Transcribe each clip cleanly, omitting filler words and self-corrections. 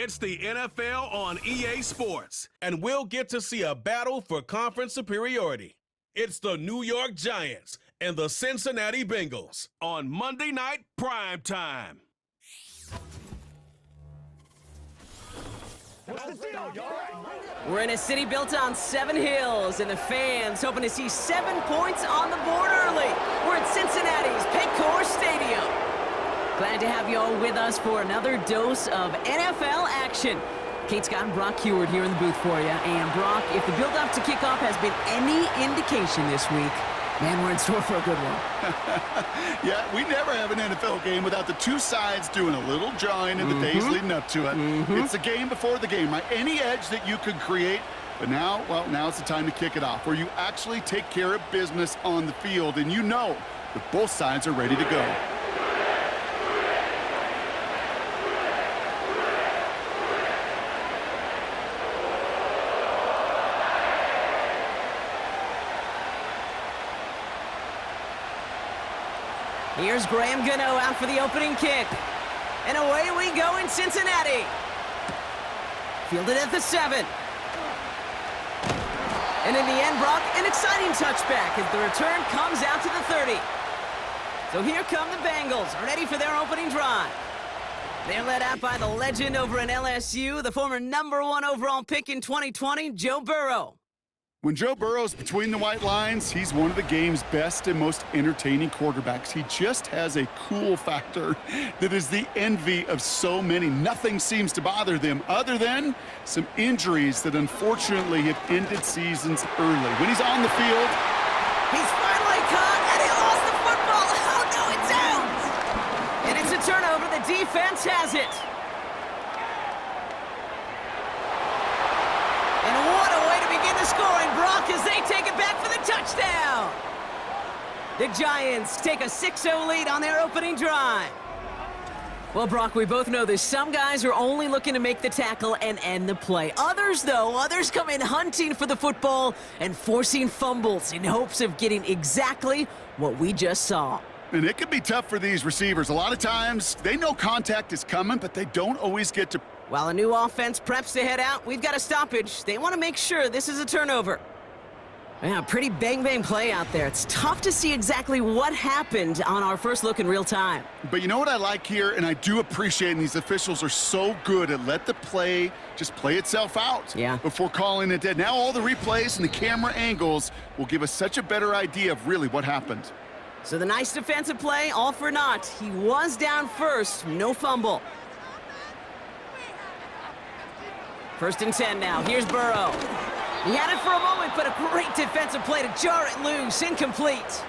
It's the NFL on EA Sports, and we'll get to see a battle for conference superiority. It's the New York Giants and the Cincinnati Bengals on Monday Night Prime Time. We're in a city built on 7 hills, and the fans hoping to see 7 points on the board early. We're at Cincinnati's Paycor Stadium. Glad to have you all with us for another dose of NFL action. Kate Scott and Brock Heward here in the booth for you. And Brock, if the build-up to kickoff has been any indication this week, man, we're in store for a good one. Yeah, we never have an NFL game without the two sides doing a little jawing in the days leading up to it. It's the game before the game, right? Any edge that you could create, but now, well, now's the time to kick it off, where you actually take care of business on the field, and you know that both sides are ready to go. Here's Graham Gano out for the opening kick. And away we go in Cincinnati. Fielded at the 7. And in the end, Brock, an exciting touchback as the return comes out to the 30. So here come the Bengals, ready for their opening drive. They're led out by the legend over in LSU, the former #1 overall pick in 2020, Joe Burrow. When Joe Burrow's between the white lines, he's one of the game's best and most entertaining quarterbacks. He just has a cool factor that is the envy of so many. Nothing seems to bother them other than some injuries that unfortunately have ended seasons early. When he's on the field, He's finally caught, and he lost the football. Oh, no, it's out! And it's a turnover. The defense has it. And what a way to begin the scoring, Brock, as they take it back for the touchdown. The Giants take a 6-0 lead on their opening drive. Well, Brock, we both know this. Some guys are only looking to make the tackle and end the play. Others, though, come in hunting for the football and forcing fumbles in hopes of getting exactly what we just saw. and it can be tough for these receivers. A lot of times, they know contact is coming, but they don't always get to. While a new offense preps to head out, we've got a stoppage. They want to make sure this is a turnover. Yeah, pretty bang-bang play out there. It's tough to see exactly what happened on our first look in real time. But you know what I like here, and I do appreciate, and these officials are so good at let the play just play itself out before calling it dead. Now all the replays and the camera angles will give us such a better idea of really what happened. So the nice defensive play, all for naught. He was down first, no fumble. 1st and 10 now. Here's Burrow. He had it for a moment, but a great defensive play to jar it loose. Incomplete.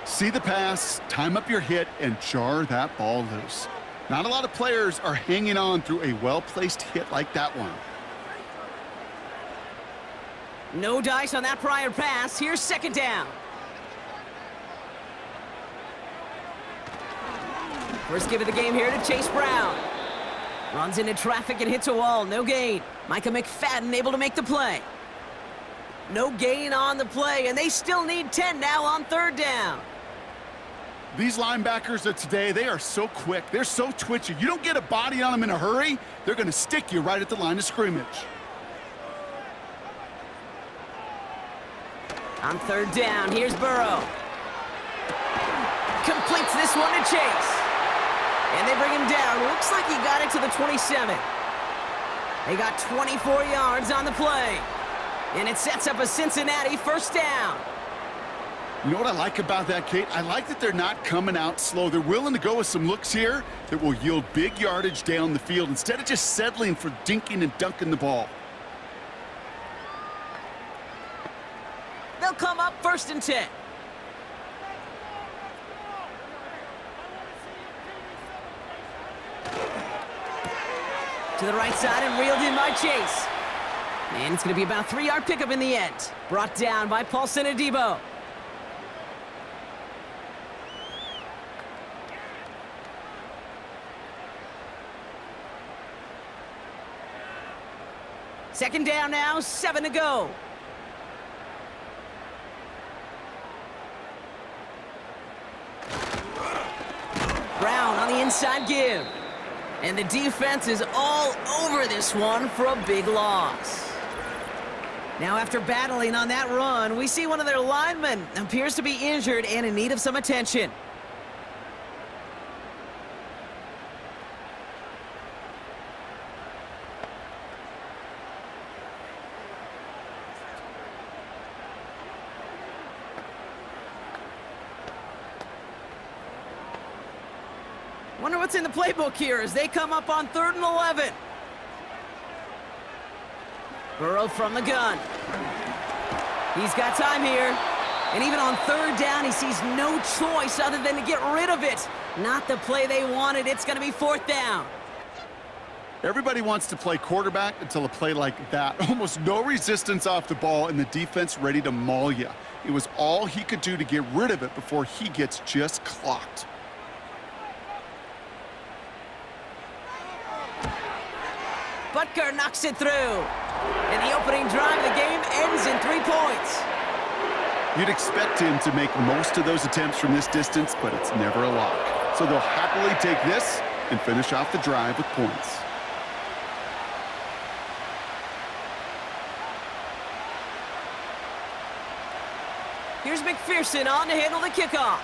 See the pass, time up your hit, and jar that ball loose. Not a lot of players are hanging on through a well-placed hit like that one. No dice on that prior pass. Here's 2nd down. First give of the game here to Chase Brown. Runs into traffic and hits a wall. No gain. Micah McFadden able to make the play. No gain on the play, and they still need 10 now on 3rd down. These linebackers of today, they are so quick. They're so twitchy. You don't get a body on them in a hurry, they're going to stick you right at the line of scrimmage. On 3rd down, here's Burrow. Completes this one to Chase. And they bring him down. Looks like he got it to the 27. They got 24 yards on the play. And it sets up a Cincinnati 1st down. You know what I like about that, Kate? I like that they're not coming out slow. They're willing to go with some looks here that will yield big yardage down the field instead of just settling for dinking and dunking the ball. They'll come up 1st and 10. To the right side and reeled in by Chase. And it's going to be about a 3-yard pickup in the end. Brought down by Paulson Adebo. Second down now, 7 to go. Brown on the inside give. And the defense is all over this one for a big loss. Now, after battling on that run, we see one of their linemen appears to be injured and in need of some attention. Wonder what's in the playbook here as they come up on 3rd and 11. Burrow from the gun. He's got time here. And even on 3rd down, he sees no choice other than to get rid of it. Not the play they wanted. It's going to be 4th down. Everybody wants to play quarterback until a play like that. Almost no resistance off the ball and the defense ready to maul you. It was all he could do to get rid of it before he gets just clocked. Butker knocks it through. And the opening drive of the game ends in 3 points. You'd expect him to make most of those attempts from this distance, but it's never a lock. So they'll happily take this and finish off the drive with points. Here's McPherson on to handle the kickoff.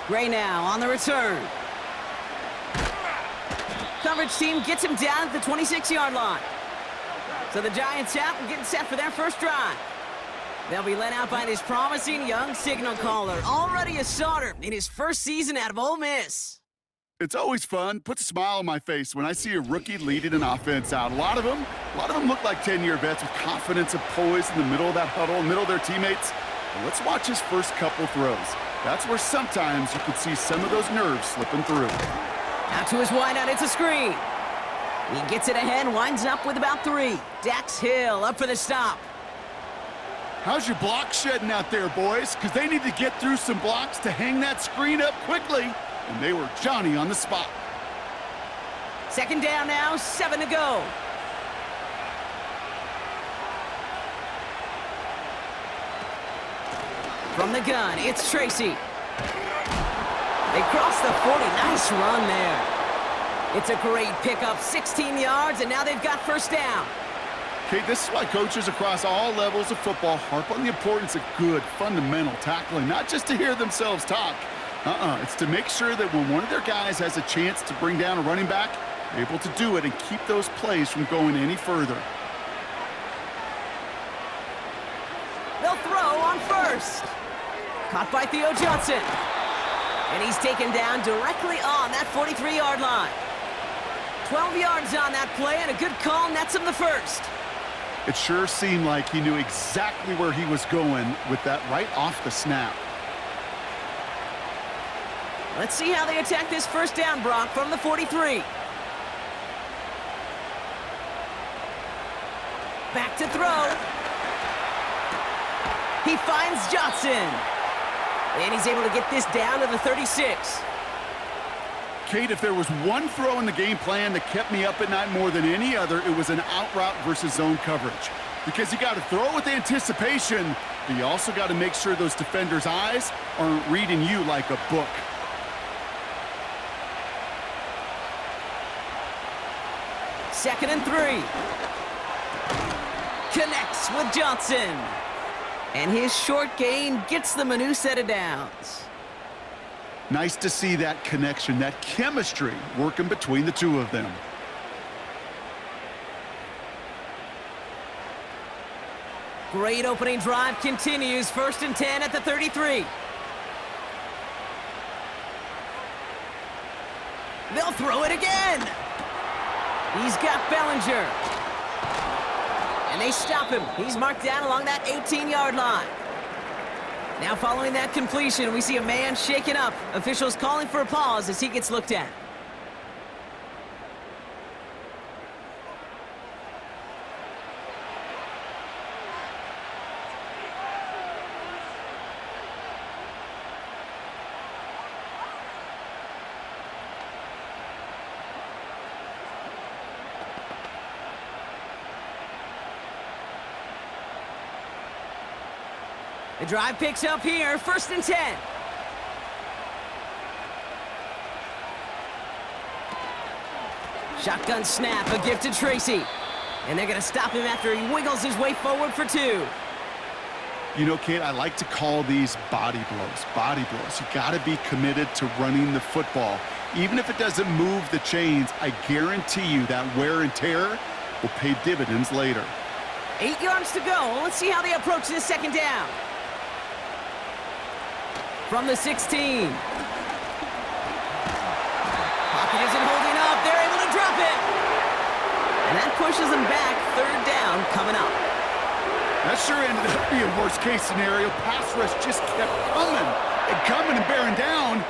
Gray now on the return. Coverage team gets him down at the 26-yard line. So the Giants out and getting set for their first drive. They'll be led out by this promising young signal caller, already a starter in his first season out of Ole Miss. It's always fun, puts a smile on my face when I see a rookie leading an offense out. A lot of them look like 10-year vets with confidence and poise in the middle of that huddle, in the middle of their teammates. But let's watch his first couple throws. That's where sometimes you could see some of those nerves slipping through. Out to his wideout, it's a screen. He gets it ahead, winds up with about 3. Dax Hill up for the stop. How's your block shedding out there, boys? Because they need to get through some blocks to hang that screen up quickly. And they were Johnny on the spot. 2nd down now, 7 to go. From the gun, it's Tracy. They cross the 40. Nice run there. It's a great pickup, 16 yards, and now they've got 1st down. Okay, this is why coaches across all levels of football harp on the importance of good, fundamental tackling, not just to hear themselves talk. It's to make sure that when one of their guys has a chance to bring down a running back, they're able to do it and keep those plays from going any further. They'll throw on 1st. Caught by Theo Johnson. And he's taken down directly on that 43-yard line. 12 yards on that play, and a good call nets him the 1st. It sure seemed like he knew exactly where he was going with that right off the snap. Let's see how they attack this 1st down, Brock, from the 43. Back to throw. He finds Jaxson. And he's able to get this down to the 36. Kate, if there was one throw in the game plan that kept me up at night more than any other, it was an out route versus zone coverage. Because you got to throw with anticipation, but you also got to make sure those defenders' eyes aren't reading you like a book. Second and 3. Connects with Johnson. And his short gain gets them a new set of downs. Nice to see that connection, that chemistry working between the two of them. Great opening drive continues. 1st and 10 at the 33. They'll throw it again. He's got Bellinger. And they stop him. He's marked down along that 18-yard line. Now following that completion, we see a man shaken up. Officials calling for a pause as he gets looked at. The drive picks up here, 1st and 10. Shotgun snap, a gift to Tracy. And they're going to stop him after he wiggles his way forward for 2. You know, Kate, I like to call these body blows. Body blows. You got to be committed to running the football. Even if it doesn't move the chains, I guarantee you that wear and tear will pay dividends later. 8 yards to go. Let's see how they approach this second down. From the 16. Pocket isn't holding up. They're able to drop it. And that pushes them back. 3rd down coming up. That sure ended up being worst-case scenario. Pass rush just kept coming and bearing down.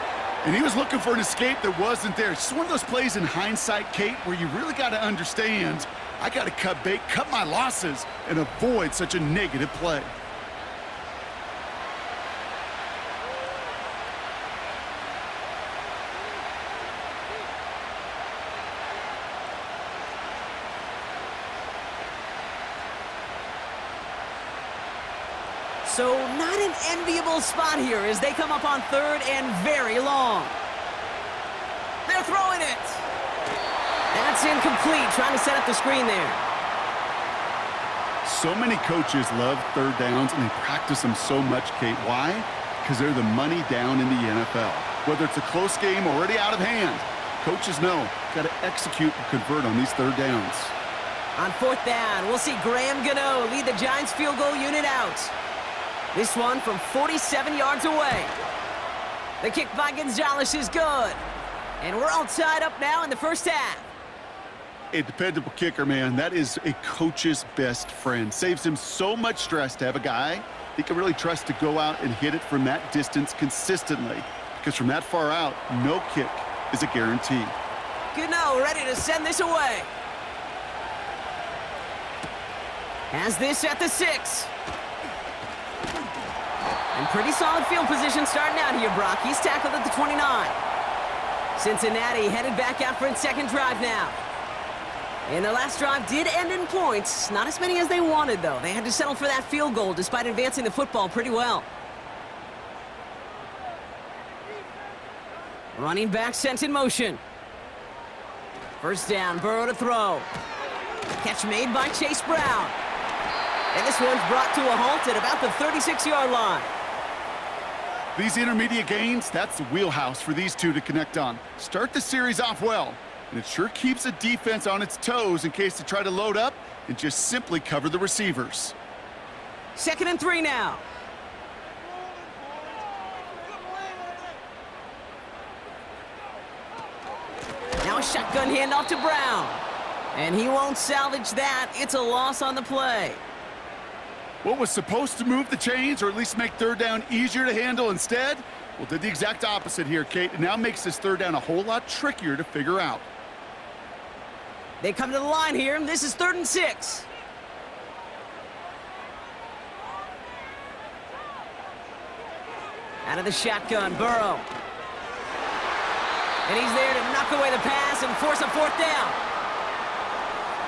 And he was looking for an escape that wasn't there. It's just one of those plays in hindsight, Kate, where you really got to understand, I got to cut bait, cut my losses, and avoid such a negative play. So not an enviable spot here as they come up on 3rd and very long. They're throwing it. That's incomplete, trying to set up the screen there. So many coaches love 3rd downs, and they practice them so much, Kate. Why? Because they're the money down in the NFL. Whether it's a close game or already out of hand, coaches know, got to execute and convert on these 3rd downs. On 4th down, we'll see Graham Gano lead the Giants field goal unit out. This one from 47 yards away. The kick by Gonzalez is good. And we're all tied up now in the first half. A dependable kicker, man. That is a coach's best friend. Saves him so much stress to have a guy he can really trust to go out and hit it from that distance consistently. Because from that far out, no kick is a guarantee. Gano ready to send this away. Has this at the 6. And pretty solid field position starting out here, Brock. He's tackled at the 29. Cincinnati headed back out for its second drive now. And their last drive did end in points. Not as many as they wanted, though. They had to settle for that field goal despite advancing the football pretty well. Running back sent in motion. First down, Burrow to throw. Catch made by Chase Brown. And this one's brought to a halt at about the 36-yard line. These intermediate gains, that's the wheelhouse for these two to connect on. Start the series off well, and it sure keeps the defense on its toes in case they try to load up and just simply cover the receivers. 2nd and 3 now. Now a shotgun handoff to Brown. And he won't salvage that. It's a loss on the play. What was supposed to move the chains or at least make 3rd down easier to handle instead? Well, did the exact opposite here, Kate. It now makes this 3rd down a whole lot trickier to figure out. They come to the line here, and this is 3rd and 6. Out of the shotgun, Burrow. And he's there to knock away the pass and force a 4th down.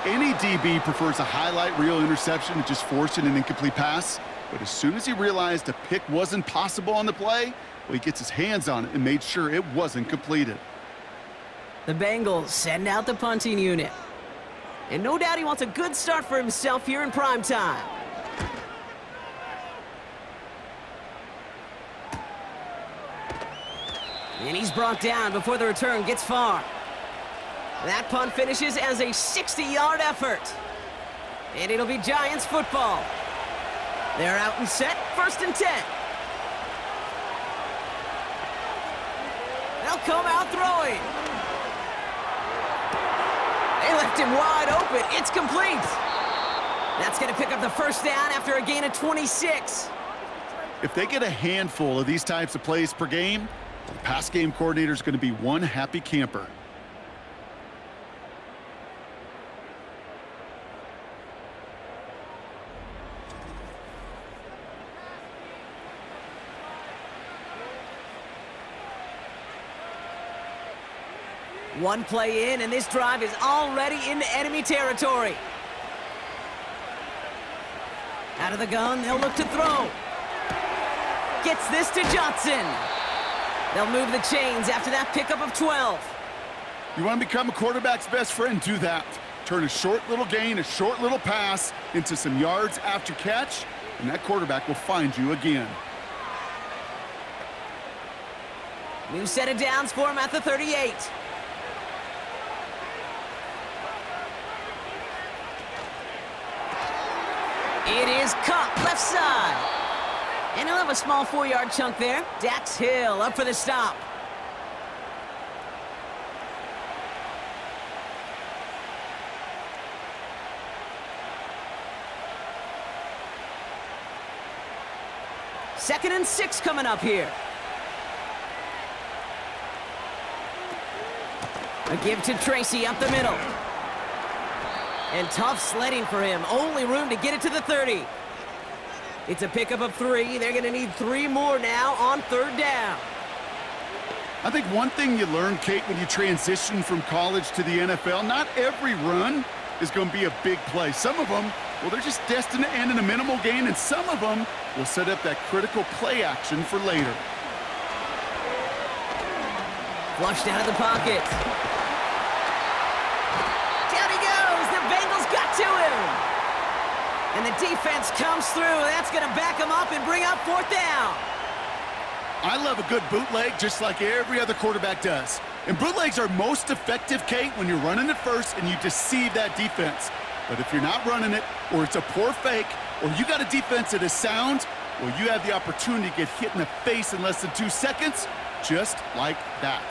Any DB prefers a highlight reel interception to just forcing an incomplete pass. But as soon as he realized a pick wasn't possible on the play, well, he gets his hands on it and made sure it wasn't completed. The Bengals send out the punting unit. And no doubt he wants a good start for himself here in prime time. And he's brought down before the return gets far. That punt finishes as a 60-yard effort. And it'll be Giants football. They're out and set, 1st and 10. They'll come out throwing. They left him wide open. It's complete. That's going to pick up the 1st down after a gain of 26. If they get a handful of these types of plays per game, the pass game coordinator is going to be one happy camper. One play in, and this drive is already into enemy territory. Out of the gun, they'll look to throw. Gets this to Jaxson. They'll move the chains after that pickup of 12. You want to become a quarterback's best friend? Do that. Turn a short little gain, a short little pass into some yards after catch, and that quarterback will find you again. New set of downs for him at the 38. It is caught left side. And he'll have a small 4-yard chunk there. Dax Hill up for the stop. Second and 6 coming up here. A give to Tracy up the middle. And tough sledding for him. Only room to get it to the 30. It's a pickup of 3. They're going to need 3 more now on 3rd down. I think one thing you learn, Kate, when you transition from college to the NFL, not every run is going to be a big play. Some of them, well, they're just destined to end in a minimal gain, and some of them will set up that critical play action for later. Flushed out of the pocket. Down he goes. The Bengals got to him. And the defense comes through. That's going to back him up and bring up 4th down. I love a good bootleg just like every other quarterback does. And bootlegs are most effective, Kate, when you're running it first and you deceive that defense. But if you're not running it, or it's a poor fake, or you got a defense that is sound, well, you have the opportunity to get hit in the face in less than 2 seconds, just like that.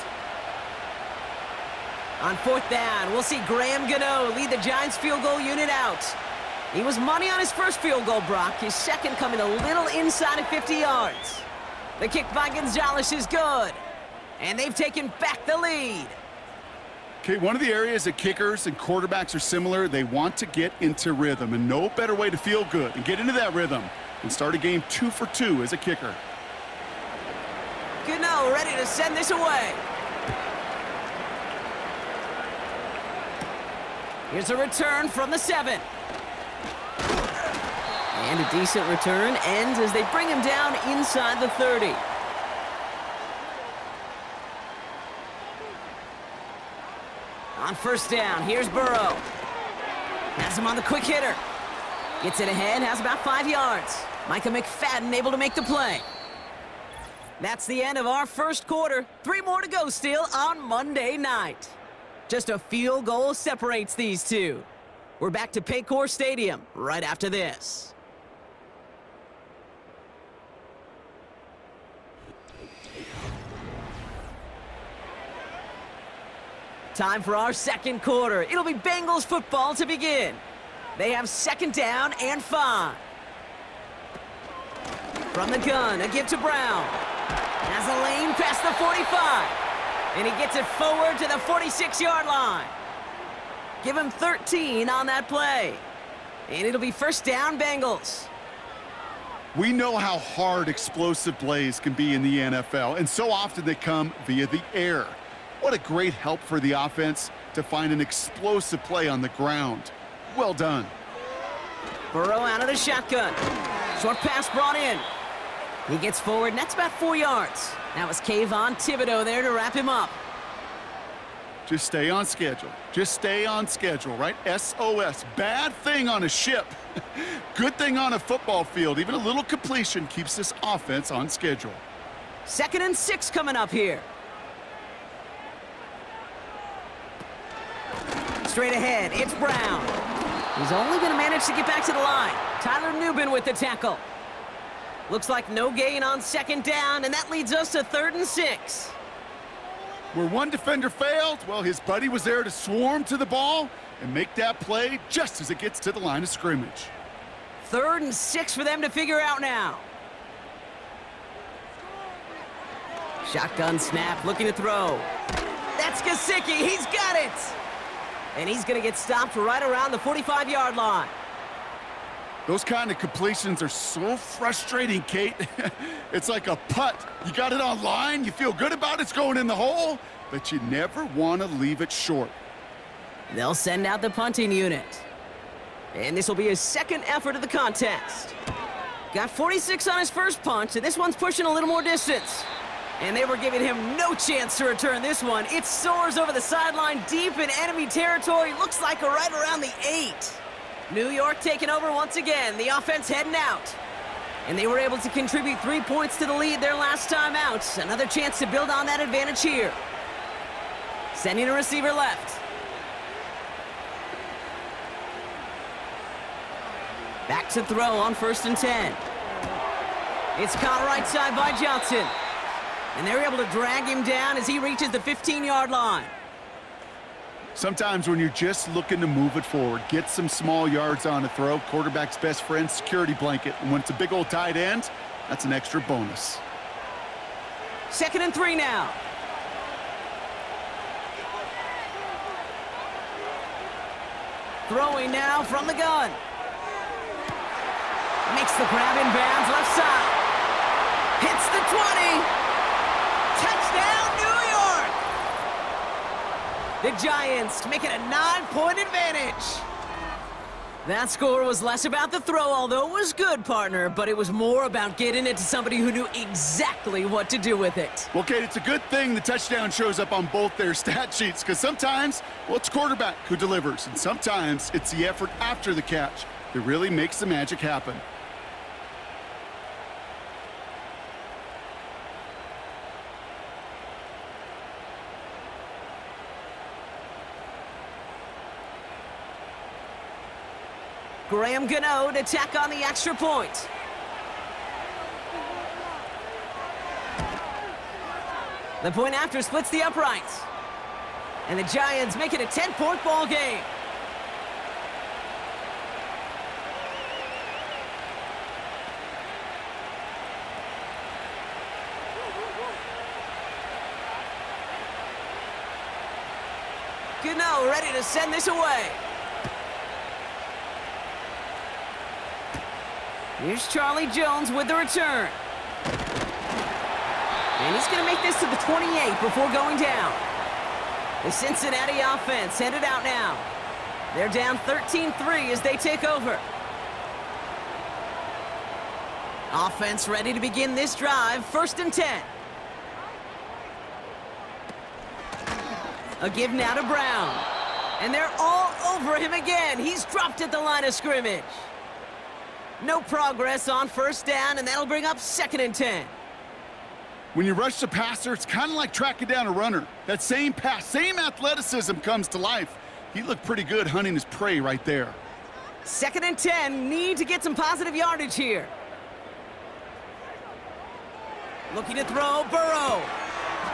On 4th down, we'll see Graham Gano lead the Giants field goal unit out. He was money on his first field goal, Brock. His second coming a little inside of 50 yards. The kick by Gonzalez is good. And they've taken back the lead. Okay, one of the areas that kickers and quarterbacks are similar, they want to get into rhythm. And no better way to feel good and get into that rhythm than start a game 2 for 2 as a kicker. Gano ready to send this away. Here's a return from the 7. And a decent return ends as they bring him down inside the 30. On 1st down, here's Burrow. Has him on the quick hitter. Gets it ahead, has about 5 yards. Micah McFadden able to make the play. That's the end of our first quarter. 3 more to go still on Monday night. Just a field goal separates these two. We're back to Paycor Stadium right after this. Time for our second quarter. It'll be Bengals football to begin. They have 2nd down and 5. From the gun, a give to Brown. Has a lane past the 45. And he gets it forward to the 46-yard line. Give him 13 on that play. And it'll be 1st down Bengals. We know how hard explosive plays can be in the NFL, and so often they come via the air. What a great help for the offense to find an explosive play on the ground. Well done. Burrow out of the shotgun. Short pass brought in. He gets forward, and that's about 4 yards. That was Kayvon Thibodeau there to wrap him up. Just stay on schedule. Just stay on schedule, right? SOS. Bad thing on a ship. Good thing on a football field. Even a little completion keeps this offense on schedule. 2nd and 6 coming up here. Straight ahead, it's Brown. He's only going to manage to get back to the line. Tyler Nubin with the tackle. Looks like no gain on 2nd down, and that leads us to 3rd and 6. Where one defender failed, well, his buddy was there to swarm to the ball and make that play just as it gets to the line of scrimmage. 3rd and 6 for them to figure out now. Shotgun snap, looking to throw. That's Gesicki, he's got it! And he's going to get stopped right around the 45-yard line. Those kind of completions are so frustrating, Kate. It's like a putt. You got it on line, you feel good about it's going in the hole, but you never want to leave it short. They'll send out the punting unit. And this will be his 2nd effort of the contest. Got 46 on his first punch, and this one's pushing a little more distance. And they were giving him no chance to return this one. It soars over the sideline deep in enemy territory. Looks like right around the 8. New York taking over once again. The offense heading out. And they were able to contribute 3 points to the lead their last time out. Another chance to build on that advantage here. Sending a receiver left. Back to throw on 1st and 10. It's caught right side by Jaxson. And they're able to drag him down as he reaches the 15-yard line. Sometimes when you're just looking to move it forward, get some small yards on a throw, quarterback's best friend, security blanket. And when it's a big old tight end, that's an extra bonus. 2nd and 3 now. Throwing now from the gun. Makes the grab in bounds left side. Hits the 20. Touchdown, New York! The Giants make it a 9-point advantage. That score was less about the throw, although it was good, partner, but it was more about getting it to somebody who knew exactly what to do with it. Well, Kate, it's a good thing the touchdown shows up on both their stat sheets, because sometimes, well, it's quarterback who delivers, and sometimes it's the effort after the catch that really makes the magic happen. Graham Gano to tack on the extra point. The point after splits the uprights. And the Giants make it a 10-point ball game. Gano ready to send this away. Here's Charlie Jones with the return. And he's going to make this to the 28 before going down. The Cincinnati offense headed out now. They're down 13-3 as they take over. Offense ready to begin this drive. 1st and 10. A give now to Brown. And they're all over him again. He's dropped at the line of scrimmage. No progress on 1st down, and that'll bring up 2nd and 10. When you rush the passer, it's kind of like tracking down a runner. That same pass, same athleticism comes to life. He looked pretty good hunting his prey right there. 2nd and 10, need to get some positive yardage here. Looking to throw, Burrow.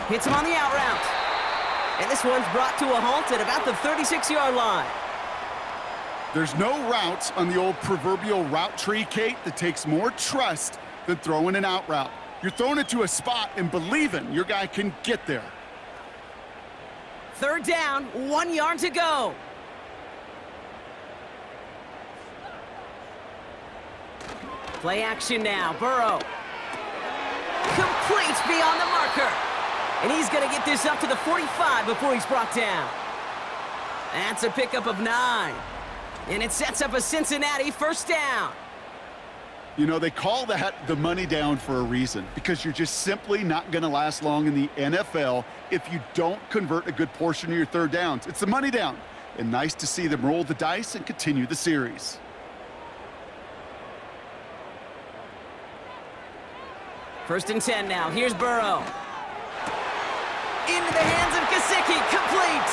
Hits him on the out route. And this one's brought to a halt at about the 36-yard line. There's no route on the old proverbial route tree, Kate, that takes more trust than throwing an out route. You're throwing it to a spot and believing your guy can get there. 3rd down, 1 yard to go. Play action now, Burrow. Complete beyond the marker. And he's going to get this up to the 45 before he's brought down. That's a pickup of 9. And it sets up a Cincinnati 1st down. You know, they call that the money down for a reason, because you're just simply not going to last long in the NFL if you don't convert a good portion of your 3rd downs. It's the money down. And nice to see them roll the dice and continue the series. First and 10 now. Here's Burrow. Into the hands of Gesicki. Complete.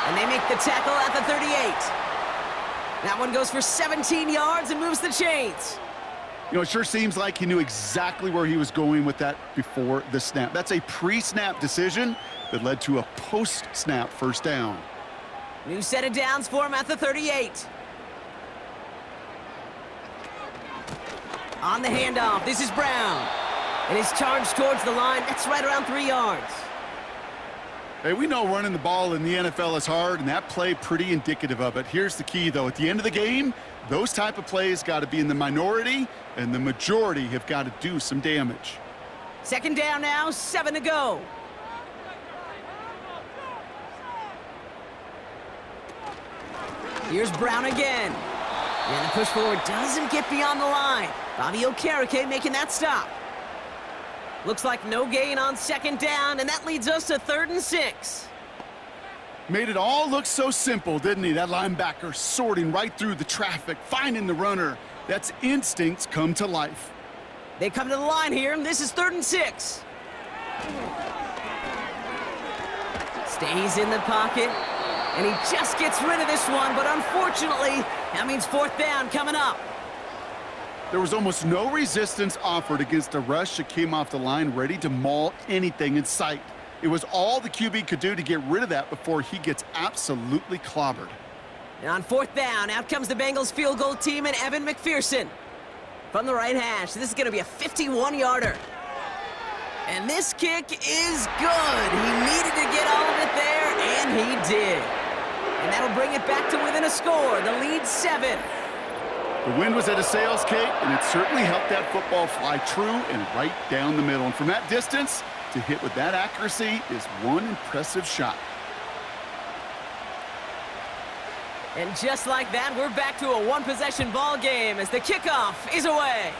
And they make the tackle at the 38. That one goes for 17 yards and moves the chains. You know, it sure seems like he knew exactly where he was going with that before the snap. That's a pre-snap decision that led to a post-snap 1st down. New set of downs for him at the 38. On the handoff, this is Brown. And his charge towards the line, that's right around 3 yards. Hey, we know running the ball in the NFL is hard, and that play pretty indicative of it. Here's the key, though. At the end of the game, those type of plays got to be in the minority, and the majority have got to do some damage. 2nd down now, 7 to go. Here's Brown again. And the push forward doesn't get beyond the line. Bobby Okereke making that stop. Looks like no gain on second down, and that leads us to 3rd and 6. Made it all look so simple, didn't he? That linebacker sorting right through the traffic, finding the runner. That's instincts come to life. They come to the line here, and this is 3rd and 6. Stays in the pocket, and he just gets rid of this one, but unfortunately, that means 4th down coming up. There was almost no resistance offered against a rush that came off the line ready to maul anything in sight. It was all the QB could do to get rid of that before he gets absolutely clobbered. And on 4th down, out comes the Bengals field goal team and Evan McPherson. From the right hash, this is going to be a 51-yarder. And this kick is good. He needed to get all of it there, and he did. And that'll bring it back to within a score. The lead's 7. The wind was at a sails, Kate, and it certainly helped that football fly true and right down the middle. And from that distance, to hit with that accuracy is one impressive shot. And just like that, we're back to a one-possession ball game as the kickoff is away.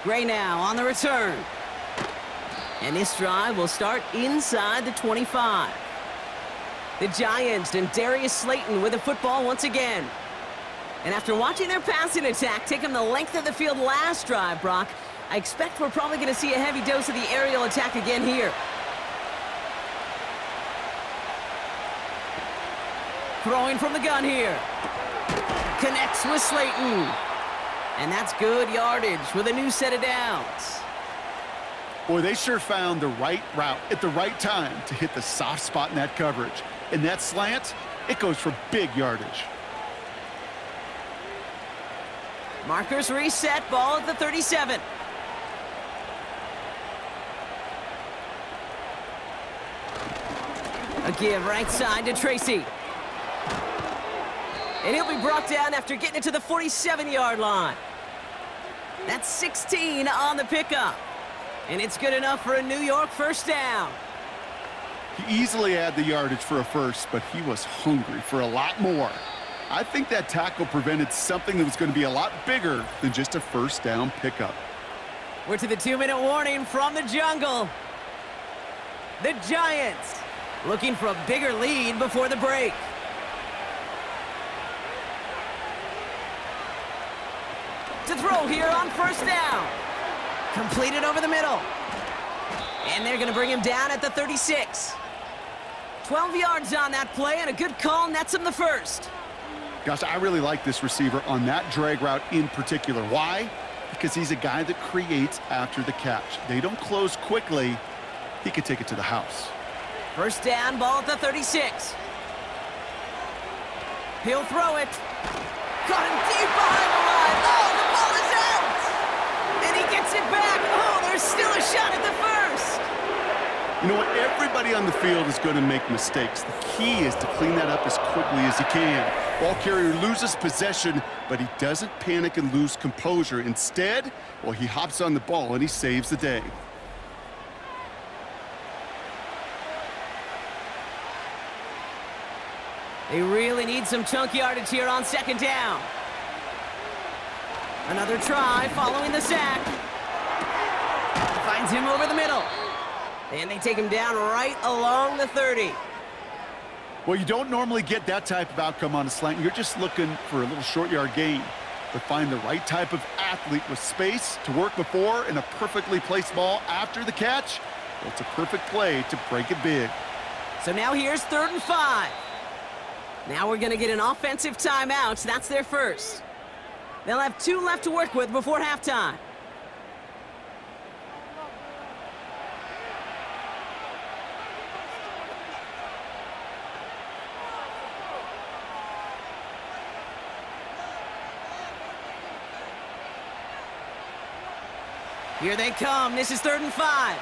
Gray now on the return. And this drive will start inside the 25. The Giants and Darius Slayton with the football once again. And after watching their passing attack take them the length of the field last drive, Brock, I expect we're probably going to see a heavy dose of the aerial attack again here. Throwing from the gun here. Connects with Slayton. And that's good yardage with a new set of downs. Boy, they sure found the right route at the right time to hit the soft spot in that coverage. And that slant, it goes for big yardage. Markers reset, ball at the 37. A give right side to Tracy. And he'll be brought down after getting it to the 47-yard line. That's 16 on the pickup. And it's good enough for a New York first down. He easily had the yardage for a first, but he was hungry for a lot more. I think that tackle prevented something that was going to be a lot bigger than just a first down pickup. We're to the 2-minute warning from the jungle. The Giants looking for a bigger lead before the break. To throw here on first down. Completed over the middle. And they're going to bring him down at the 36. 12 yards on that play, and a good call nets him the first. Gosh, I really like this receiver on that drag route in particular. Why? Because he's a guy that creates after the catch. They don't close quickly. He could take it to the house. First down, ball at the 36. He'll throw it. Got him deep behind the line. Oh, the ball is out! And he gets it back. Oh, there's still a shot at the first. You know what? Everybody on the field is going to make mistakes. The key is to clean that up as quickly as he can. Ball carrier loses possession, but he doesn't panic and lose composure. Instead, well, he hops on the ball and he saves the day. They really need some chunk yardage here on second down. Another try following the sack. Finds him over the middle. And they take him down right along the 30. Well, you don't normally get that type of outcome on a slant. You're just looking for a little short yard gain. But find the right type of athlete with space to work before and a perfectly placed ball after the catch. Well, it's a perfect play to break it big. So now here's 3rd and 5. Now we're going to get an offensive timeout. That's their first. They'll have 2 left to work with before halftime. Here they come. This is 3rd and 5.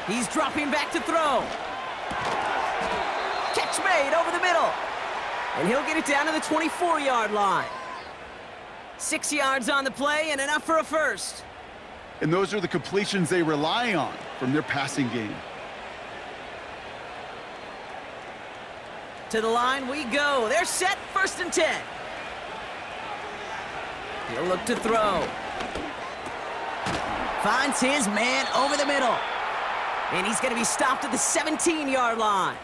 He's dropping back to throw. Catch made over the middle. And he'll get it down to the 24-yard line. 6 yards on the play and enough for a first. And those are the completions they rely on from their passing game. To the line we go. They're set, 1st and 10. He'll look to throw. Finds his man over the middle. And he's going to be stopped at the 17-yard line.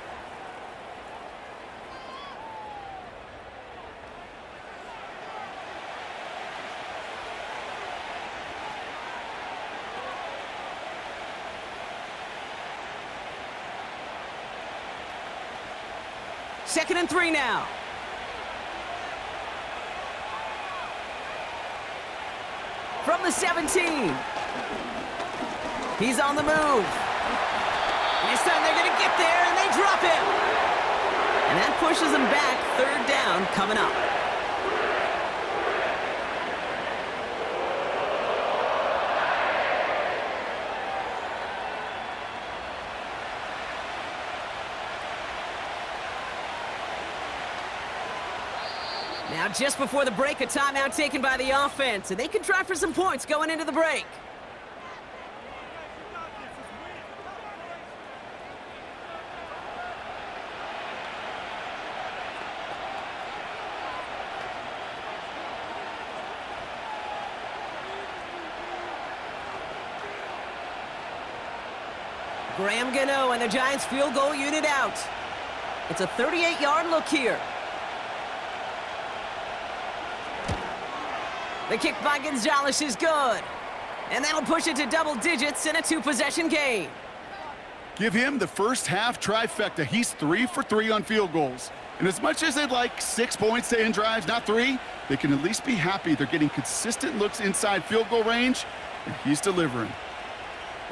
Second and 3 now. From the 17. He's on the move. And this time they're going to get there, and they drop him. And that pushes them back. 3rd down coming up. Now, just before the break, a timeout taken by the offense, and they can try for some points going into the break. Graham Gano and the Giants field goal unit out. It's a 38-yard look here. The kick by Gonzalez is good. And that'll push it to double digits in a 2-possession game. Give him the first half trifecta. He's 3 for 3 on field goals. And as much as they'd like 6 points to end drives, not 3, they can at least be happy they're getting consistent looks inside field goal range, and he's delivering.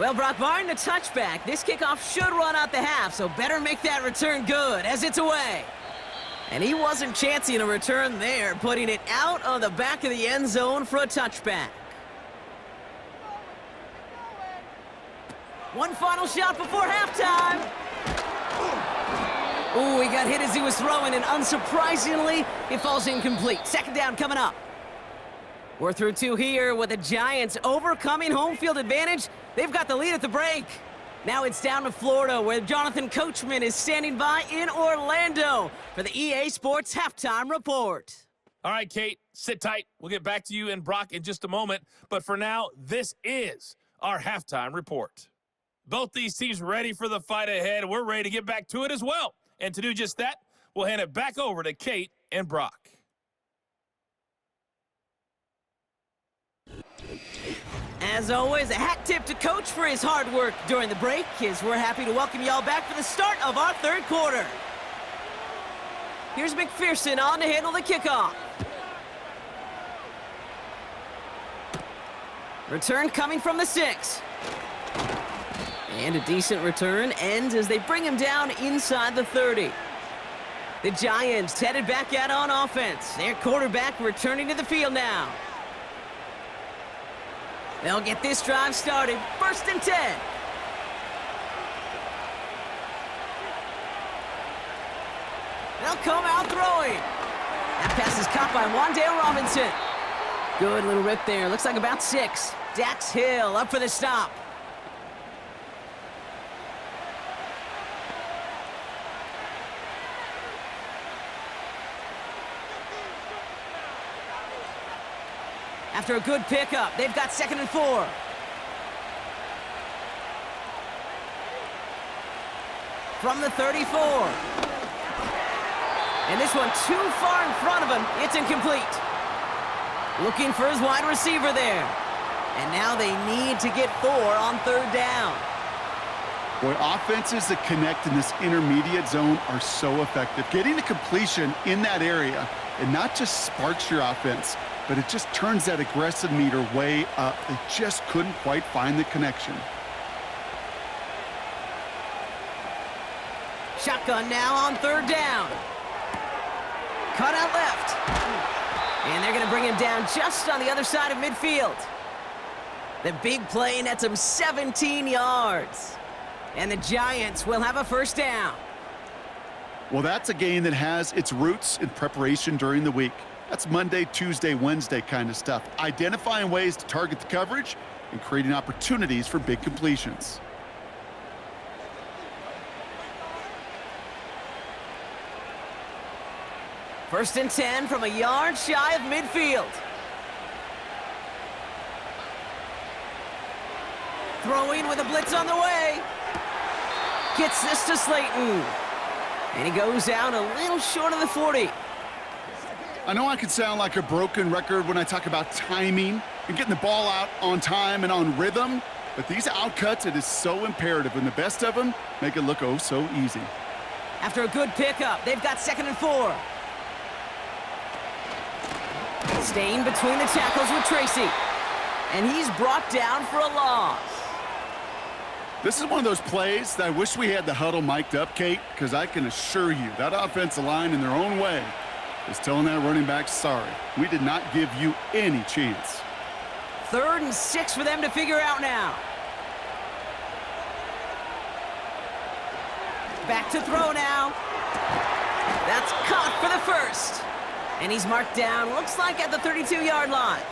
Well, Brock, barring the touchback, this kickoff should run out the half, so better make that return good as it's away. And he wasn't chancing a return there, putting it out on the back of the end zone for a touchback. One final shot before halftime. Ooh, he got hit as he was throwing, and unsurprisingly, it falls incomplete. 2nd down coming up. We're through 2 here with the Giants overcoming home field advantage. They've got the lead at the break. Now it's down to Florida, where Jonathan Coachman is standing by in Orlando for the EA Sports Halftime Report. All right, Kate, sit tight. We'll get back to you and Brock in just a moment. But for now, this is our Halftime Report. Both these teams ready for the fight ahead. We're ready to get back to it as well. And to do just that, we'll hand it back over to Kate and Brock. As always, a hat tip to Coach for his hard work during the break, as we're happy to welcome y'all back for the start of our 3rd quarter. Here's McPherson on to handle the kickoff. Return coming from the 6. And a decent return ends as they bring him down inside the 30. The Giants headed back out on offense. Their quarterback returning to the field now. They'll get this drive started. 1st and 10. They'll come out throwing. That pass is caught by Wan'Dale Robinson. Good little rip there. Looks like about 6. Dax Hill up for the stop. After a good pickup, they've got 2nd and 4. From the 34. And this one too far in front of him. It's incomplete. Looking for his wide receiver there. And now they need to get 4 on 3rd down. Boy, offenses that connect in this intermediate zone are so effective. Getting the completion in that area, it not just sparks your offense, but it just turns that aggressive meter way up. They just couldn't quite find the connection. Shotgun now on 3rd down. Cut out left. And they're going to bring him down just on the other side of midfield. The big play nets him 17 yards. And the Giants will have a 1st down. Well, that's a game that has its roots in preparation during the week. That's Monday, Tuesday, Wednesday kind of stuff. Identifying ways to target the coverage and creating opportunities for big completions. First and 10 from a yard shy of midfield. Throwing with a blitz on the way. Gets this to Slayton. And he goes out a little short of the 40. I know I can sound like a broken record when I talk about timing and getting the ball out on time and on rhythm, but these outcuts, it is so imperative, and the best of them make it look oh so easy. After a good pickup, they've got 2nd and 4. Staying between the tackles with Tracy. And he's brought down for a loss. This is one of those plays that I wish we had the huddle mic'd up, Kate, because I can assure you that offensive line in their own way is telling that running back, sorry, we did not give you any chance. 3rd and 6 for them to figure out now. Back to throw now. That's caught for the first. And he's marked down, looks like at the 32-yard line.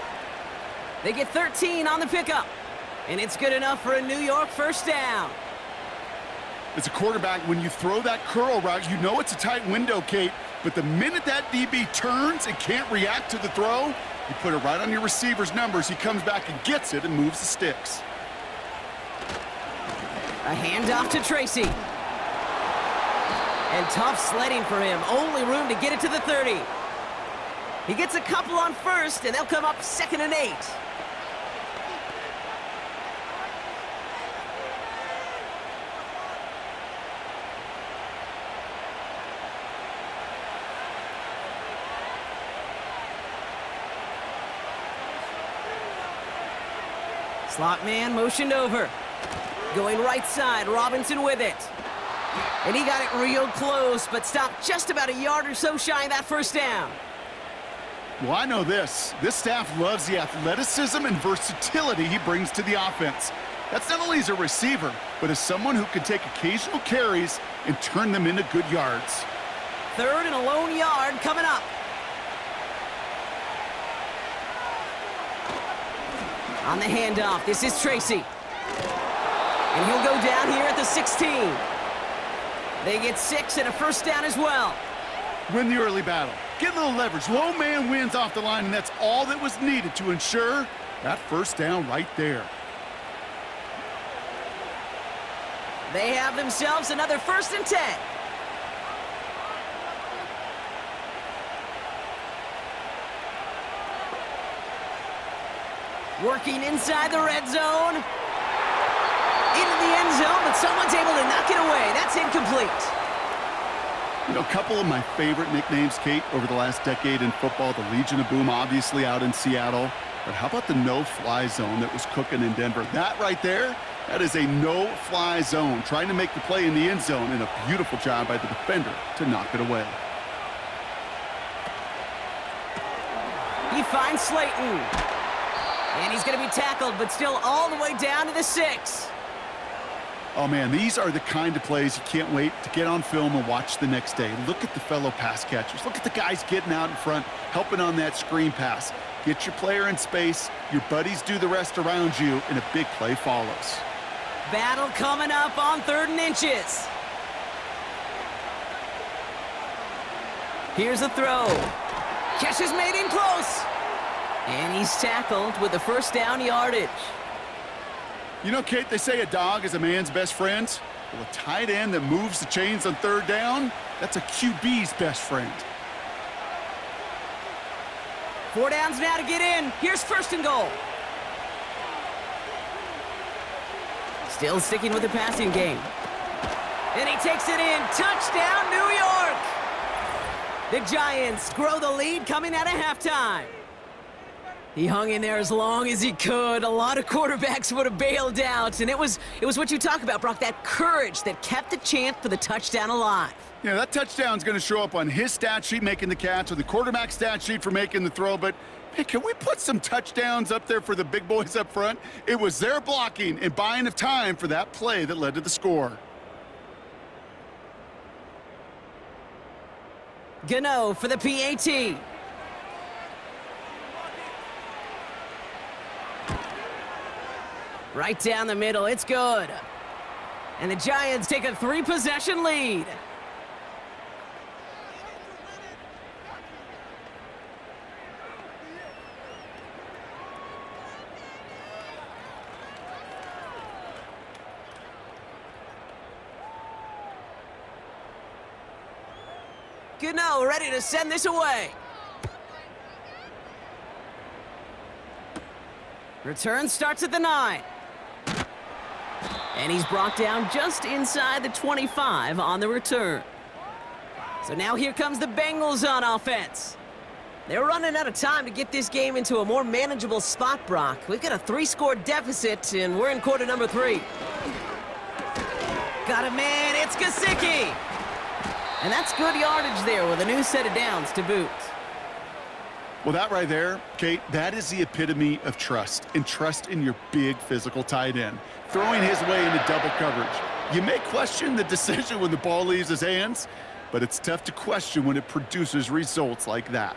They get 13 on the pickup. And it's good enough for a New York first down. As a quarterback, when you throw that curl route, you know it's a tight window, Kate, but the minute that DB turns and can't react to the throw, you put it right on your receiver's numbers, he comes back and gets it and moves the sticks. A handoff to Tracy. And tough sledding for him. Only room to get it to the 30. He gets a couple on first, and they'll come up 2nd and 8. Slot man motioned over. Going right side, Robinson with it. And he got it real close, but stopped just about a yard or so shy of that first down. Well, I know this. This staff loves the athleticism and versatility he brings to the offense. That's not only as a receiver, but as someone who can take occasional carries and turn them into good yards. 3rd and a lone yard coming up. On the handoff, this is Tracy. And he'll go down here at the 16. They get 6 and a first down as well. Win the early battle. Get a little leverage. Low man wins off the line, and that's all that was needed to ensure that first down right there. They have themselves another 1st and 10. Working inside the red zone. Into the end zone, but someone's able to knock it away. That's incomplete. You know, a couple of my favorite nicknames, Kate, over the last decade in football, the Legion of Boom, obviously out in Seattle. But how about the no-fly zone that was cooking in Denver? That right there, that is a no-fly zone, trying to make the play in the end zone, and a beautiful job by the defender to knock it away. He finds Slayton. And he's going to be tackled, but still all the way down to the 6. Oh, man, these are the kind of plays you can't wait to get on film and watch the next day. Look at the fellow pass catchers. Look at the guys getting out in front, helping on that screen pass. Get your player in space, your buddies do the rest around you, and a big play follows. Battle coming up on 3rd and inches. Here's a throw. Catch is made in close. And he's tackled with the first down yardage. You know, Kate, they say a dog is a man's best friend. Well, a tight end that moves the chains on 3rd down, that's a QB's best friend. 4 downs now to get in. Here's 1st and goal. Still sticking with the passing game. And he takes it in. Touchdown, New York! The Giants grow the lead coming out of halftime. He hung in there as long as he could. A lot of quarterbacks would have bailed out, and it was what you talk about, Brock, that courage that kept the chance for the touchdown alive. Yeah, that touchdown's going to show up on his stat sheet making the catch or the quarterback stat sheet for making the throw, but hey, can we put some touchdowns up there for the big boys up front? It was their blocking and buying of time for that play that led to the score. Gano for the PAT. Right down the middle, it's good. And the Giants take a 3-possession lead. Gano ready to send this away. Return starts at the 9. And he's brought down just inside the 25 on the return. So now here comes the Bengals on offense. They're running out of time to get this game into a more manageable spot, Brock. We've got a 3-score deficit, and we're in quarter number 3. Got a man, it's Gesicki! And that's good yardage there with a new set of downs to boot. Well, that right there, Kate, that is the epitome of trust, and trust in your big physical tight end. Throwing his way into double coverage. You may question the decision when the ball leaves his hands, but it's tough to question when it produces results like that.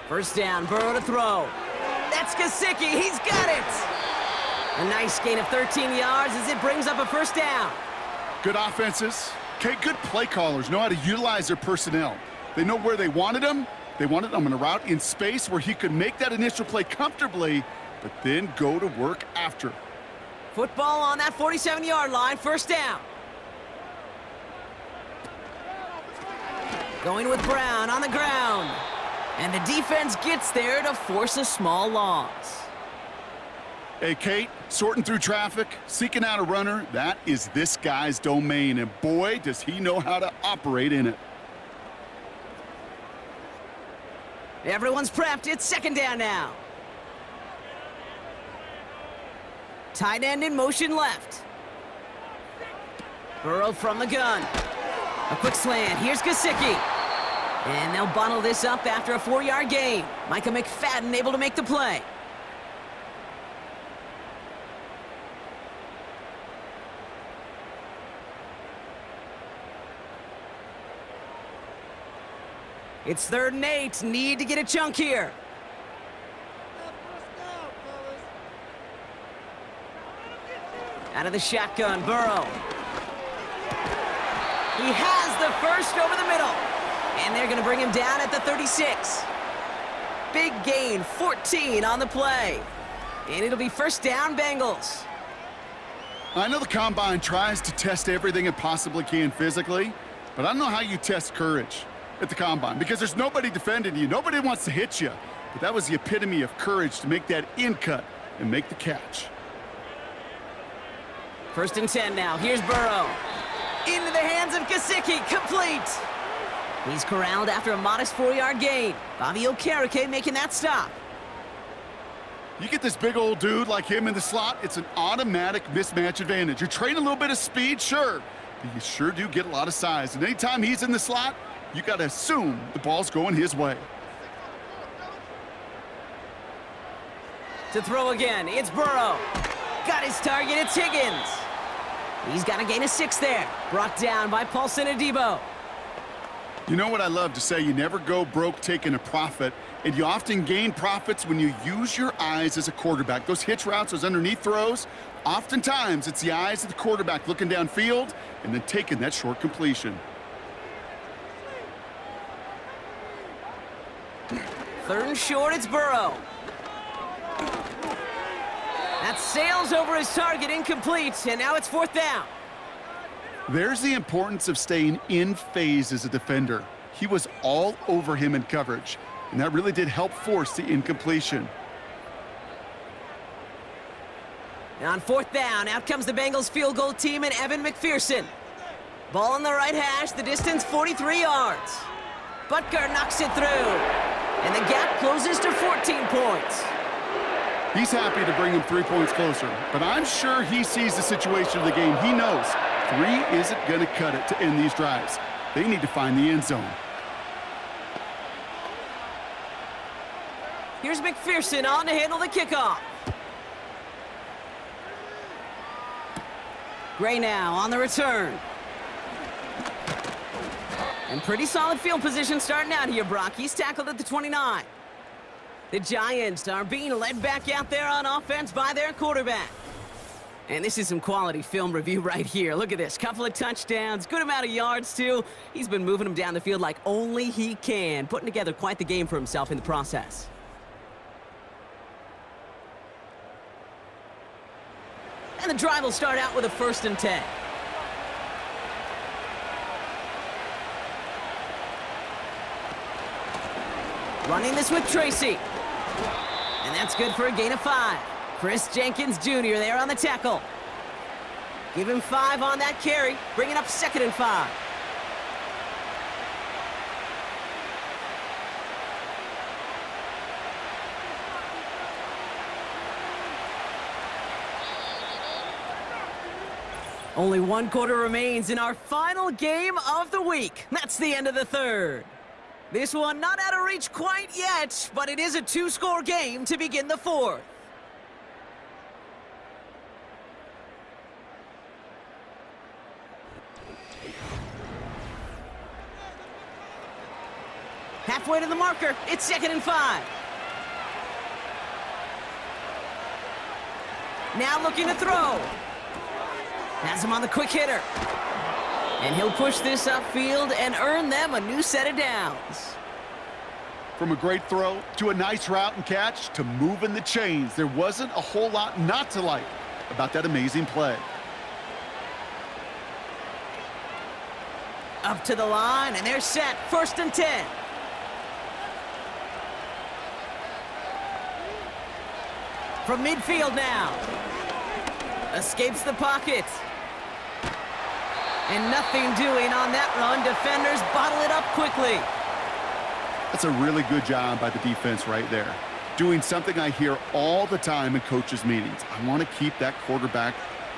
First down, Burrow to throw. That's Gesicki, he's got it! A nice gain of 13 yards as it brings up a first down. Good offenses. Okay, good play callers know how to utilize their personnel. They know where they wanted him. They wanted him on a route in space where he could make that initial play comfortably, but then go to work after. Football on that 47-yard line, first down. Going with Brown on the ground. And the defense gets there to force a small loss. Hey, Kate, sorting through traffic, seeking out a runner, that is this guy's domain, and boy, does he know how to operate in it. Everyone's prepped. It's second down now. Tight end in motion left. Burrow from the gun. A quick slant. Here's Gesicki. And they'll bottle this up after a 4-yard gain. Micah McFadden able to make the play. It's 3rd and 8. Need to get a chunk here. Out of the shotgun, Burrow. He has the first over the middle. And they're going to bring him down at the 36. Big gain, 14 on the play. And it'll be first down, Bengals. I know the Combine tries to test everything it possibly can physically, but I don't know how you test courage at the Combine, because there's nobody defending you. Nobody wants to hit you. But that was the epitome of courage to make that in cut and make the catch. 1st and 10 now. Here's Burrow. Into the hands of Gesicki. Complete. He's corralled after a modest 4-yard gain. Bobby Okereke making that stop. You get this big old dude like him in the slot, it's an automatic mismatch advantage. You're trading a little bit of speed, sure, but you sure do get a lot of size. And anytime he's in the slot, you got to assume the ball's going his way. To throw again, it's Burrow. Got his target, it's Higgins. He's got a gain of 6 there. Brought down by Paulson Adebo. You know what I love to say? You never go broke taking a profit, and you often gain profits when you use your eyes as a quarterback. Those hitch routes, those underneath throws, oftentimes it's the eyes of the quarterback looking downfield and then taking that short completion. 3rd and short, it's Burrow. That sails over his target, incomplete, and now it's 4th down. There's the importance of staying in phase as a defender. He was all over him in coverage, and that really did help force the incompletion. Now on 4th down, out comes the Bengals field goal team and Evan McPherson. Ball on the right hash, the distance 43 yards. Butker knocks it through, and the gap closes to 14 points. He's happy to bring him 3 points closer, but I'm sure he sees the situation of the game. He knows 3 isn't going to cut it to end these drives. They need to find the end zone. Here's McPherson on to handle the kickoff. Gray now on the return. And pretty solid field position starting out here, Brock. He's tackled at the 29. The Giants are being led back out there on offense by their quarterback. And this is some quality film review right here. Look at this. Couple of touchdowns, good amount of yards, too. He's been moving them down the field like only he can, putting together quite the game for himself in the process. And the drive will start out with a 1st and 10. Running this with Tracy. And that's good for a gain of 5. Chris Jenkins Jr. there on the tackle. Give him 5 on that carry, bringing up 2nd and 5. Only 1 quarter remains in our final game of the week. That's the end of the 3rd. This one not out of reach quite yet, but it is a 2-score game to begin the 4th. Halfway to the marker, it's 2nd and 5. Now looking to throw. Has him on the quick hitter. And he'll push this upfield and earn them a new set of downs. From a great throw to a nice route and catch to moving the chains, there wasn't a whole lot not to like about that amazing play. Up to the line, and they're set. 1st and 10. From midfield now. Escapes the pocket. And nothing doing on that run. Defenders bottle it up quickly. That's a really good job by the defense right there. Doing something I hear all the time in coaches' meetings. I want to keep that quarterback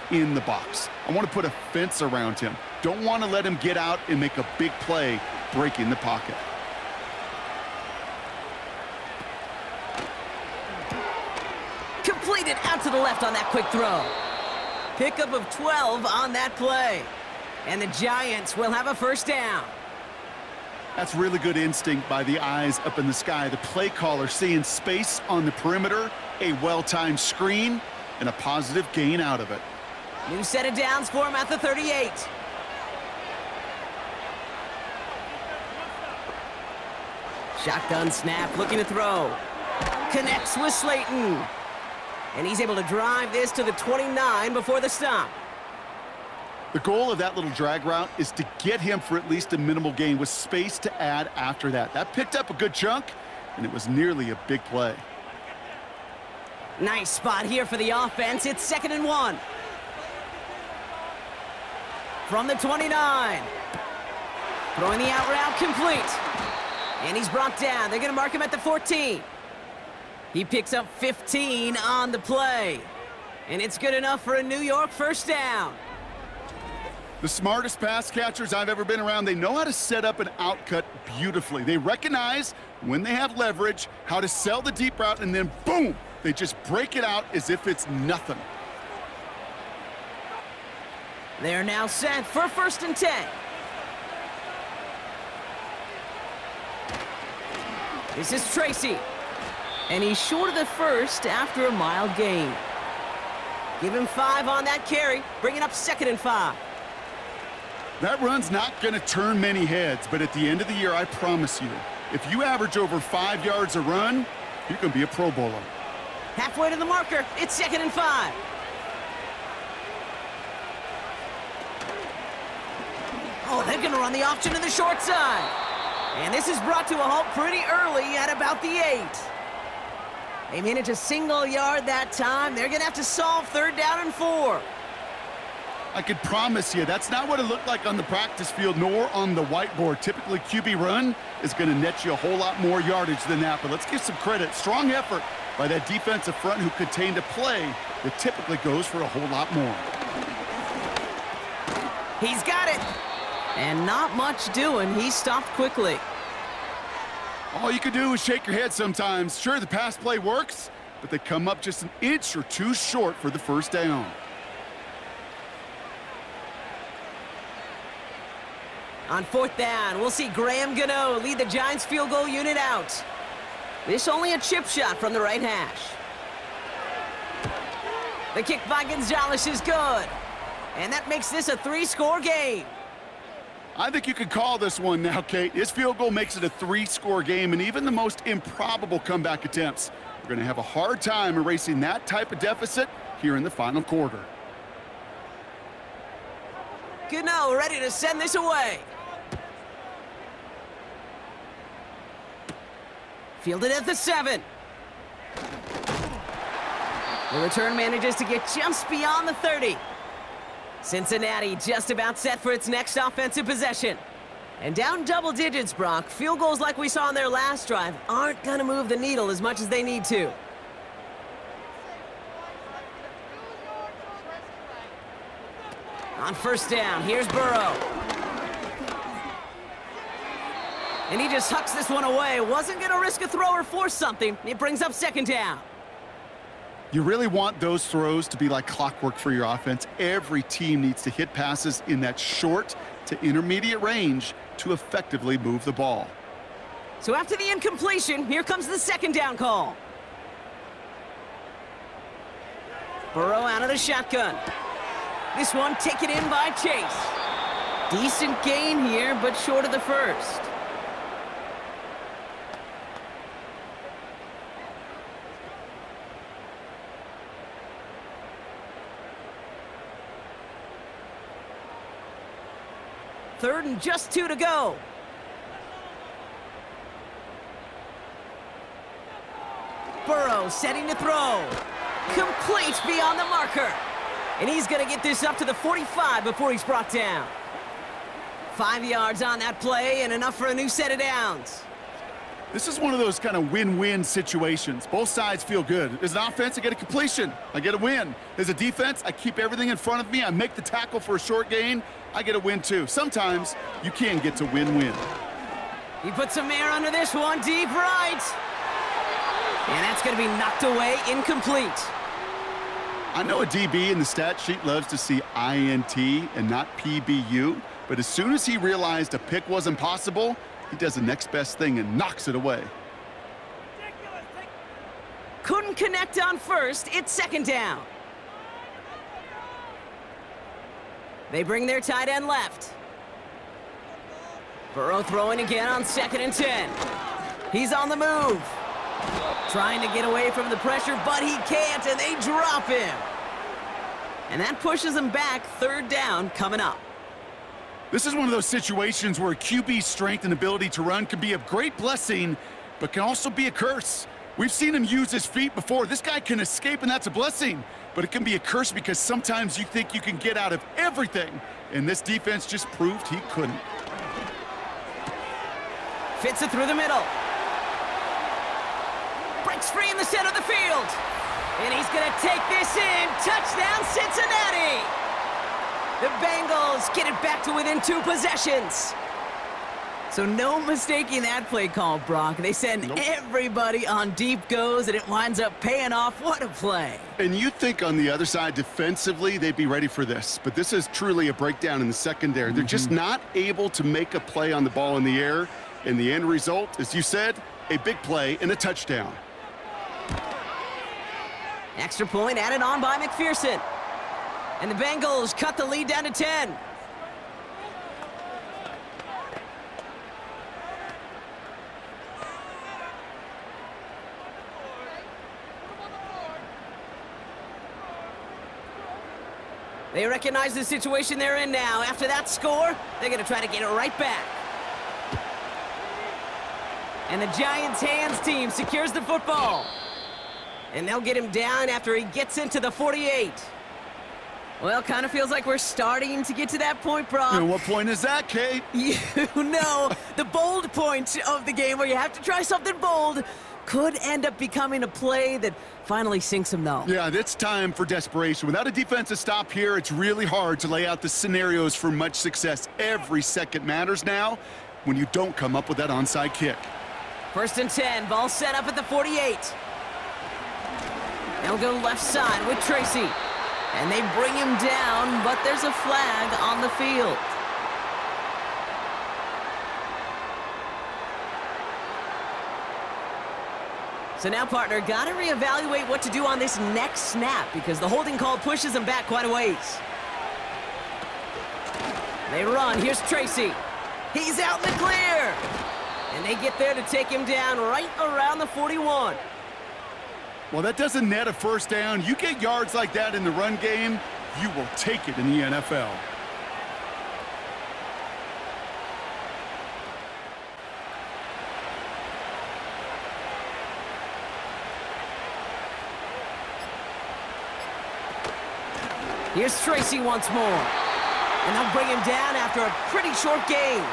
in the box. I want to put a fence around him. Don't want to let him get out and make a big play breaking the pocket. Completed out to the left on that quick throw. Pickup of 12 on that play. And the Giants will have a 1st down. That's really good instinct by the eyes up in the sky. The play caller seeing space on the perimeter, a well-timed screen, and a positive gain out of it. New set of downs for him at the 38. Shotgun snap, looking to throw. Connects with Slayton. And he's able to drive this to the 29 before the stop. The goal of that little drag route is to get him for at least a minimal gain with space to add after that. That picked up a good chunk, and it was nearly a big play. Nice spot here for the offense. It's 2nd and 1. From the 29. Throwing the out route complete. And he's brought down. They're going to mark him at the 14. He picks up 15 on the play. And it's good enough for a New York 1st down. The smartest pass catchers I've ever been around, they know how to set up an outcut beautifully. They recognize when they have leverage, how to sell the deep route, and then boom, they just break it out as if it's nothing. They're now set for 1st and 10. This is Tracy. And he's short of the 1st after a mild gain. Give him 5 on that carry, bringing up 2nd and 5. That run's not going to turn many heads, but at the end of the year, I promise you, if you average over 5 yards a run, you're going to be a Pro Bowler. Halfway to the marker, it's 2nd and 5. Oh, they're going to run the option to the short side. And this is brought to a halt pretty early at about the 8. They managed a single yard that time. They're going to have to solve 3rd down and 4. I could promise you that's not what it looked like on the practice field nor on the whiteboard. Typically, QB run is going to net you a whole lot more yardage than that. But let's give some credit. Strong effort by that defensive front who contained a play that typically goes for a whole lot more. He's got it. And not much doing. He stopped quickly. All you can do is shake your head sometimes. Sure, the pass play works, but they come up just an inch or two short for the 1st down. On 4th down, we'll see Graham Gano lead the Giants field goal unit out. This only a chip shot from the right hash. The kick by Gonzalez is good. And that makes this a 3-score game. I think you could call this one now, Kate. His field goal makes it a 3-score game, and even the most improbable comeback attempts are going to have a hard time erasing that type of deficit here in the final quarter. Gano ready to send this away. Fielded at the 7. The return manages to get just beyond the 30. Cincinnati just about set for its next offensive possession. And down double digits, Brock. Field goals like we saw on their last drive aren't going to move the needle as much as they need to. On first down, here's Burrow. And he just hucks this one away. Wasn't going to risk a throw or force something. It brings up second down. You really want those throws to be like clockwork for your offense. Every team needs to hit passes in that short to intermediate range to effectively move the ball. So after the incompletion, here comes the second down call. Burrow out of the shotgun. This one taken in by Chase. Decent gain here, but short of the first. Third and just 2 to go. Burrow setting to throw. Complete beyond the marker. And he's going to get this up to the 45 before he's brought down. 5 yards on that play and enough for a new set of downs. This is one of those kind of win-win situations. Both sides feel good. As an offense, I get a completion. I get a win. As a defense, I keep everything in front of me. I make the tackle for a short gain. I get a win, too. Sometimes you can get to win-win. He puts some air under this one, deep right. And that's going to be knocked away, incomplete. I know a DB in the stat sheet loves to see INT and not PBU, but as soon as he realized a pick wasn't possible, he does the next best thing and knocks it away. Couldn't connect on first. It's second down. They bring their tight end left. Burrow throwing again on 2nd and 10. He's on the move. Trying to get away from the pressure, but he can't, and they drop him. And that pushes him back. 3rd down coming up. This is one of those situations where QB's strength and ability to run can be a great blessing, but can also be a curse. We've seen him use his feet before. This guy can escape, and that's a blessing. But it can be a curse because sometimes you think you can get out of everything, and this defense just proved he couldn't. Fits it through the middle. Breaks free in the center of the field. And he's going to take this in. Touchdown, Cincinnati! The Bengals get it back to within 2 possessions. So no mistaking that play call, Brock. They send everybody on deep goes, and it winds up paying off. What a play. And you think on the other side, defensively, they'd be ready for this. But this is truly a breakdown in the secondary. They're just not able to make a play on the ball in the air. And the end result, as you said, a big play and a touchdown. Extra point added on by McPherson. And the Bengals cut the lead down to 10. They recognize the situation they're in now. After that score, they're going to try to get it right back. And the Giants' hands team secures the football. And they'll get him down after he gets into the 48. Well, kind of feels like we're starting to get to that point, Brock. And what point is that, Kate? You know, the bold point of the game where you have to try something bold could end up becoming a play that finally sinks him, though. Yeah, it's time for desperation. Without a defensive stop here, it's really hard to lay out the scenarios for much success. Every second matters now when you don't come up with that onside kick. 1st and 10, ball set up at the 48. They'll go left side with Tracy. And they bring him down, but there's a flag on the field. So now, partner, got to reevaluate what to do on this next snap because the holding call pushes him back quite a ways. They run. Here's Tracy. He's out in the clear. And they get there to take him down right around the 41. Well, that doesn't net a first down. You get yards like that in the run game, you will take it in the NFL. Here's Tracy once more. And they'll bring him down after a pretty short gain.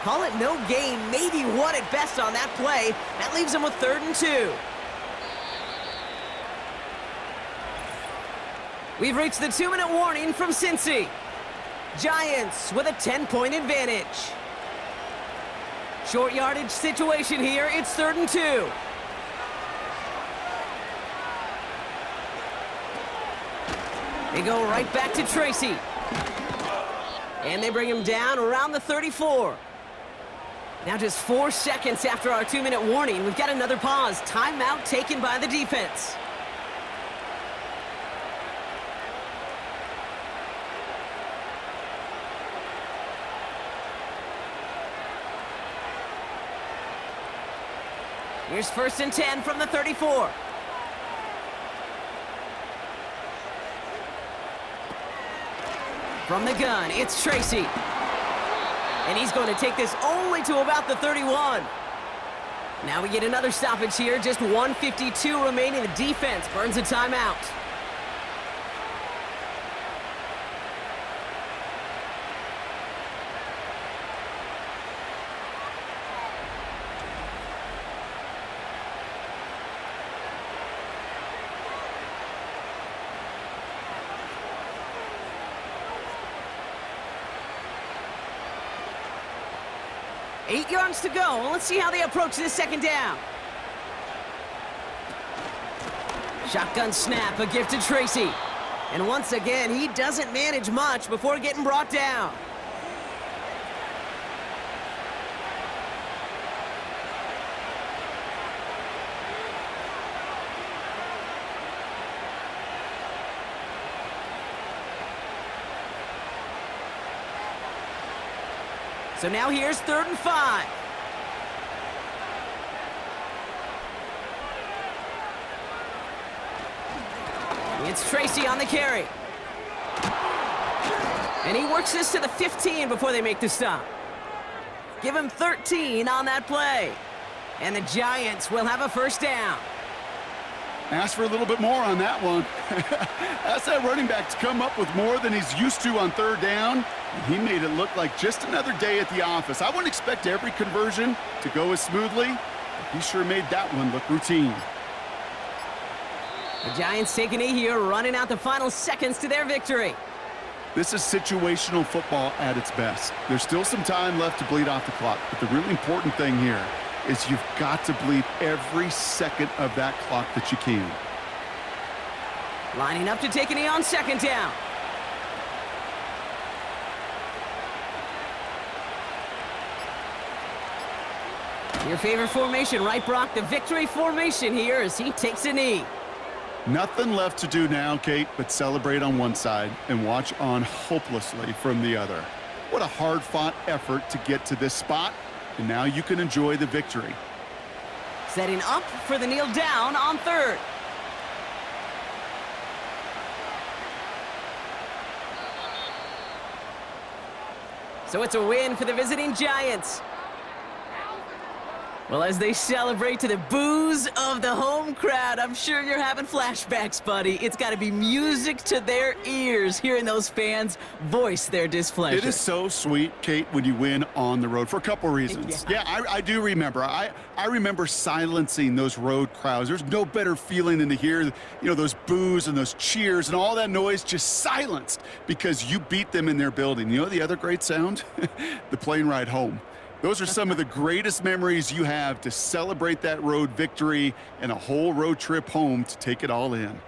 Call it no gain, maybe one at best on that play. That leaves him with 3rd and 2. We've reached the 2-minute warning from Cincy. Giants with a 10-point advantage. Short yardage situation here. It's 3rd and 2. They go right back to Tracy. And they bring him down around the 34. Now just 4 seconds after our 2-minute warning, we've got another pause. Timeout taken by the defense. Here's 1st and 10 from the 34. From the gun, it's Tracy. And he's going to take this only to about the 31. Now we get another stoppage here. Just 1:52 remaining. The defense burns a timeout. Eight yards to go. Let's see how they approach this 2nd down. Shotgun snap, a gift to Tracy. And once again, he doesn't manage much before getting brought down. So now here's 3rd and 5. It's Tracy on the carry. And he works this to the 15 before they make the stop. Give him 13 on that play. And the Giants will have a 1st down. Ask for a little bit more on that one. Ask that running back to come up with more than he's used to on 3rd down. And he made it look like just another day at the office. I wouldn't expect every conversion to go as smoothly, but he sure made that one look routine. The Giants taking it here, running out the final seconds to their victory. This is situational football at its best. There's still some time left to bleed off the clock, but the really important thing here is you've got to bleed every second of that clock that you can. Lining up to take a knee on 2nd down. Your favorite formation, right, Brock? The victory formation here as he takes a knee. Nothing left to do now, Kate, but celebrate on one side and watch on hopelessly from the other. What a hard-fought effort to get to this spot, and now you can enjoy the victory. Setting up for the kneel down on 3rd. So it's a win for the visiting Giants. Well, as they celebrate to the boos of the home crowd, I'm sure you're having flashbacks, buddy. It's got to be music to their ears, hearing those fans voice their displeasure. It is so sweet, Kate, when you win on the road for a couple reasons. Yeah, I do remember. I remember silencing those road crowds. There's no better feeling than to hear, those boos and those cheers and all that noise just silenced because you beat them in their building. You know the other great sound? The plane ride home. Those are some of the greatest memories you have to celebrate that road victory and a whole road trip home to take it all in.